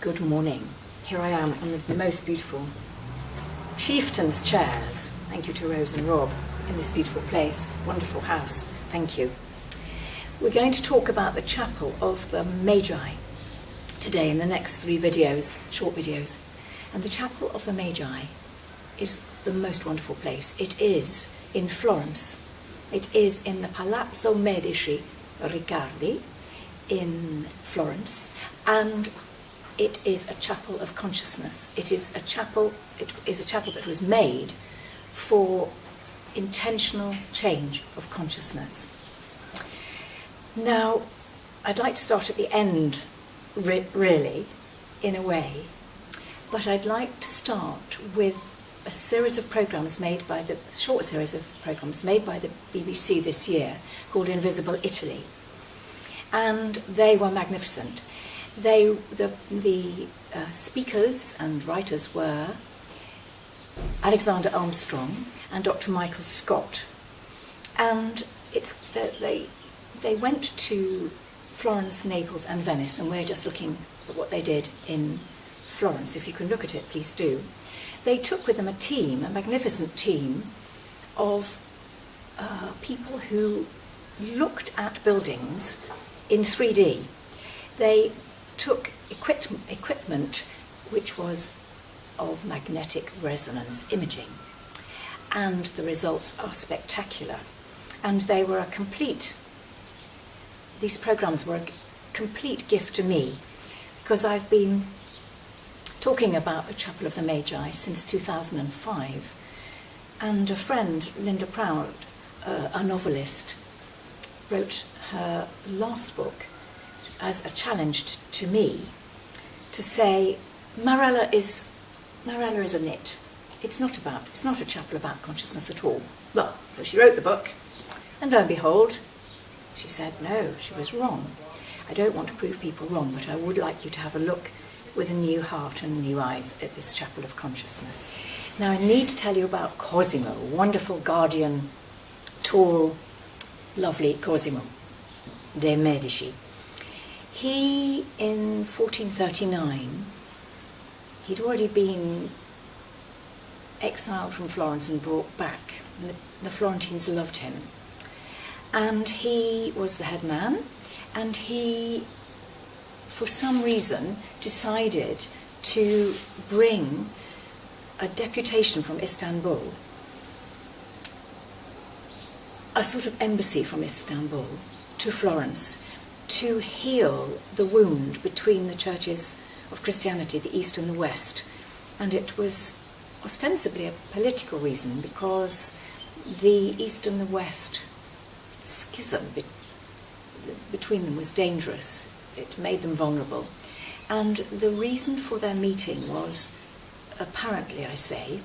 Good morning. Here I am on the most beautiful chieftain's chairs. Thank you to Rose and Rob in this beautiful place. Wonderful house. Thank you. We're going to talk about the chapel of the Magi today in the next 3 videos, short videos. And the chapel of the Magi is the most wonderful place. It is in Florence. It is in the Palazzo Medici Riccardi in Florence, and it is a chapel of consciousness. It is a chapel that was made for intentional change of consciousness. Now, I'd like to start at the end, really, in a way, but I'd like to start with a series of programmes short series of programmes made by the BBC this year called Invisible Italy. And they were magnificent. The speakers and writers were Alexander Armstrong and Dr. Michael Scott. And they went to Florence, Naples and Venice, and we're just looking at what they did in Florence. If you can look at it, please do. They took with them a magnificent team of people who looked at buildings in 3D. They took equipment which was of magnetic resonance imaging, and the results are spectacular. And these programs were a complete gift to me, because I've been talking about the Chapel of the Magi since 2005, and a friend, Linda Proud, a novelist, wrote her last book as a challenge to me to say, Marella is a nit. It's not a chapel about consciousness at all. Well, so she wrote the book, and lo and behold, she said no, she was wrong. I don't want to prove people wrong, but I would like you to have a look with a new heart and new eyes at this chapel of consciousness. Now I need to tell you about Cosimo, wonderful guardian, tall, lovely Cosimo de' Medici. He, in 1439, he'd already been exiled from Florence and brought back, and the Florentines loved him. And he was the head man, and he, for some reason, decided to bring a deputation from Istanbul, a sort of embassy from Istanbul, to Florence to heal the wound between the churches of Christianity, the East and the West. And it was ostensibly a political reason, because the East and the West schism between them was dangerous. It made them vulnerable. And the reason for their meeting was, apparently I say,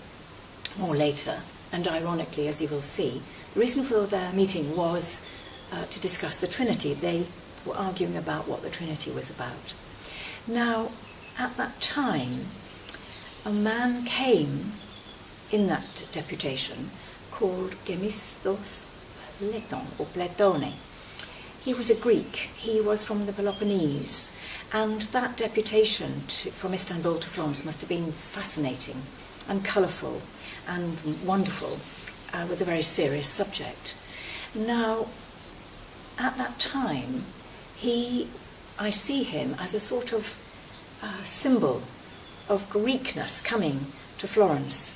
more later, and ironically, as you will see, the reason for their meeting was to discuss the Trinity. They were arguing about what the Trinity was about. Now, at that time, a man came in that deputation called Gemistos Platone. He was a Greek. He was from the Peloponnese, and that deputation from Istanbul to Florence must have been fascinating and colourful and wonderful, with a very serious subject. Now, at that time, I see him as a sort of symbol of Greekness coming to Florence,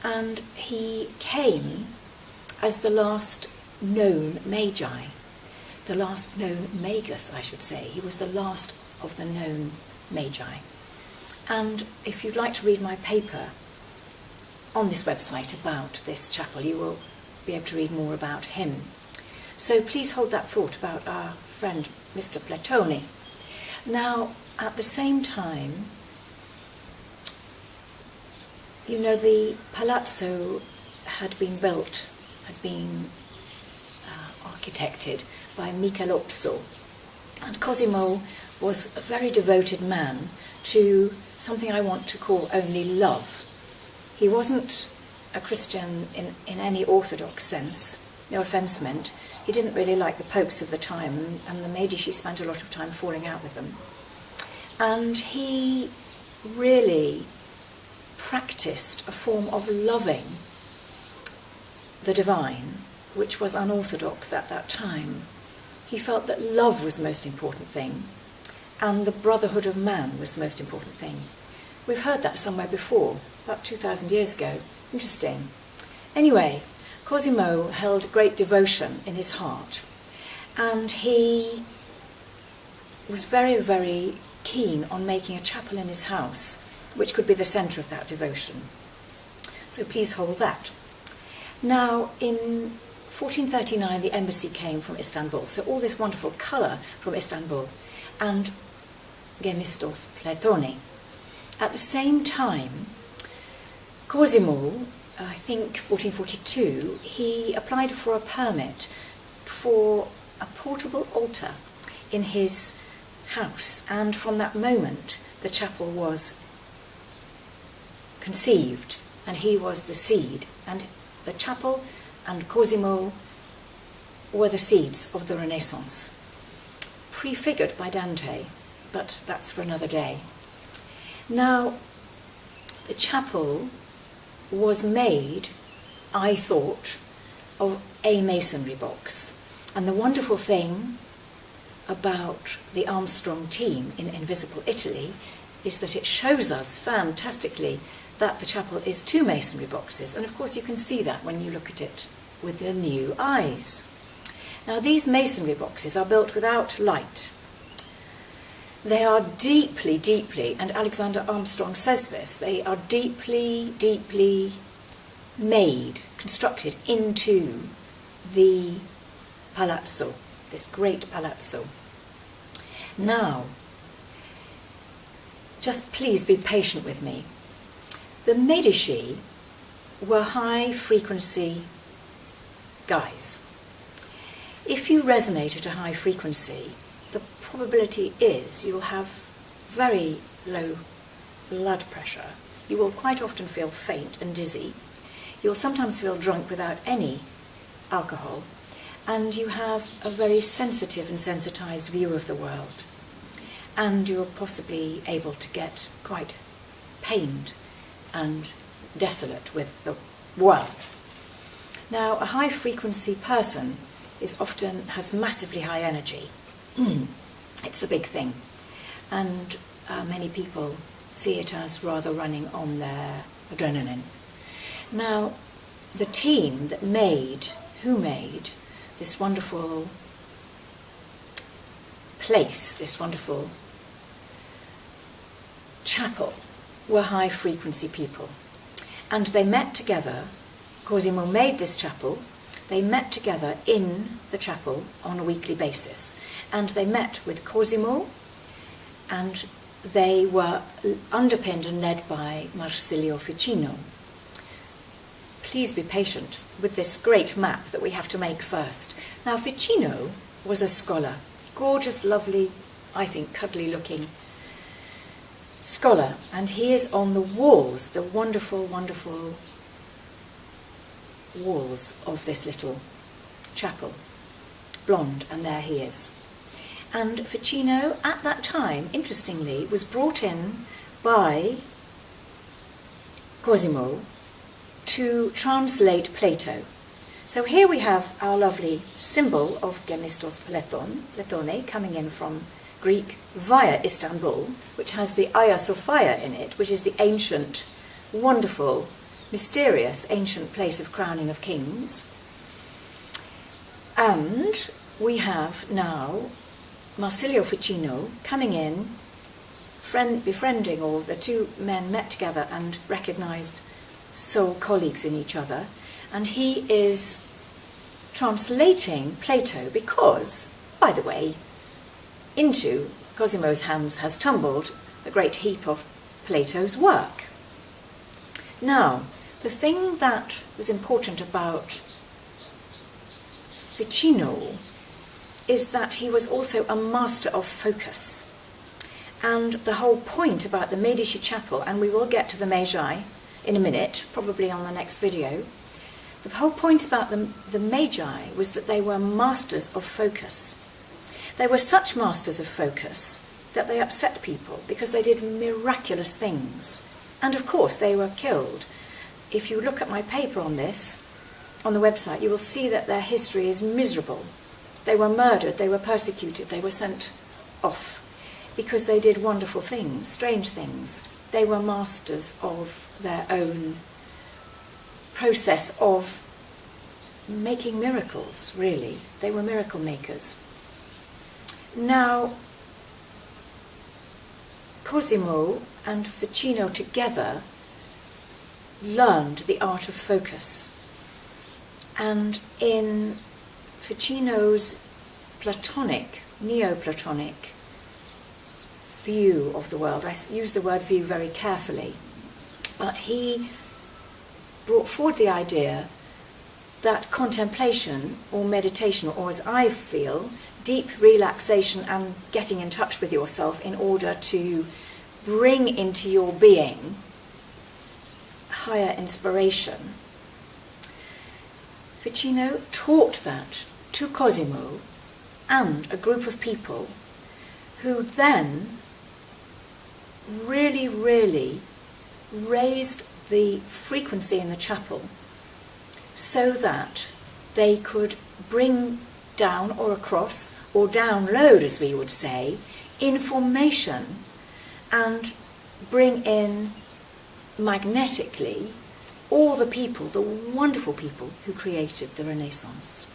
and he came as the last known Magi, the last known Magus, I should say. He was the last of the known Magi. And if you'd like to read my paper on this website about this chapel, you will be able to read more about him. So please hold that thought about our friend Mr. Platone. Now, at the same time, you know, the palazzo had been architected by Michelozzo, and Cosimo was a very devoted man to something I want to call only love. He wasn't a Christian in any orthodox sense, no offence meant. He didn't really like the popes of the time, and the Medici spent a lot of time falling out with them. And he really practiced a form of loving the divine, which was unorthodox at that time. He felt that love was the most important thing, and the brotherhood of man was the most important thing. We've heard that somewhere before, about 2,000 years ago. Interesting. Anyway, Cosimo held great devotion in his heart, and he was very, very keen on making a chapel in his house, which could be the centre of that devotion. So please hold that. Now, in 1439, the embassy came from Istanbul, so all this wonderful colour from Istanbul, and Gemistos Pletone. At the same time, Cosimo, I think 1442, he applied for a permit for a portable altar in his house, and from that moment the chapel was conceived, and he was the seed, and the chapel and Cosimo were the seeds of the Renaissance, prefigured by Dante, but that's for another day. Now, the chapel was made, I thought, of a masonry box, and the wonderful thing about the Armstrong team in Invisible Italy is that it shows us fantastically that the chapel is 2 masonry boxes, and of course you can see that when you look at it with the new eyes. Now, these masonry boxes are built without light. They are deeply, deeply, and Alexander Armstrong says this, they are deeply, deeply made, constructed into the palazzo, this great palazzo. Now, just please be patient with me. The Medici were high-frequency guys. If you resonate at a high frequency, the probability is you'll have very low blood pressure. You will quite often feel faint and dizzy. You'll sometimes feel drunk without any alcohol, and you have a very sensitive and sensitized view of the world. And you're possibly able to get quite pained and desolate with the world. Now, a high-frequency person has massively high energy. It's a big thing. And many people see it as rather running on their adrenaline. Now, the team that made this wonderful place, this wonderful chapel, were high-frequency people. And they met together. Cosimo made this chapel. They met together in the chapel on a weekly basis. And they met with Cosimo, and they were underpinned and led by Marsilio Ficino. Please be patient with this great map that we have to make first. Now, Ficino was a scholar, gorgeous, lovely, I think cuddly-looking scholar, and he is on the walls, the wonderful, wonderful walls of this little chapel, blonde, and there he is. And Ficino, at that time, interestingly, was brought in by Cosimo to translate Plato. So here we have our lovely symbol of Gemistos Pletone, coming in from Greek via Istanbul, which has the Hagia Sophia in it, which is the ancient, wonderful, mysterious ancient place of crowning of kings. And we have now Marsilio Ficino coming in, befriending all. The two men met together and recognised soul colleagues in each other, and he is translating Plato because, by the way, into Cosimo's hands has tumbled a great heap of Plato's work. Now, the thing that was important about Ficino is that he was also a master of focus. And the whole point about the Medici Chapel, and we will get to the Magi in a minute, probably on the next video, the whole point about the Magi was that they were masters of focus. They were such masters of focus that they upset people because they did miraculous things. And of course they were killed. If you look at my paper on this, on the website, you will see that their history is miserable. They were murdered, they were persecuted, they were sent off because they did wonderful things, strange things. They were masters of their own process of making miracles, really. They were miracle makers. Now, Cosimo and Ficino together learned the art of focus. And in Ficino's Platonic, Neoplatonic view of the world, I use the word view very carefully, but he brought forward the idea that contemplation or meditation, or as I feel, deep relaxation and getting in touch with yourself in order to bring into your being higher inspiration. Ficino taught that to Cosimo and a group of people who then really, really raised the frequency in the chapel so that they could bring down or across, or download as we would say, information and bring in magnetically all the people, the wonderful people who created the Renaissance.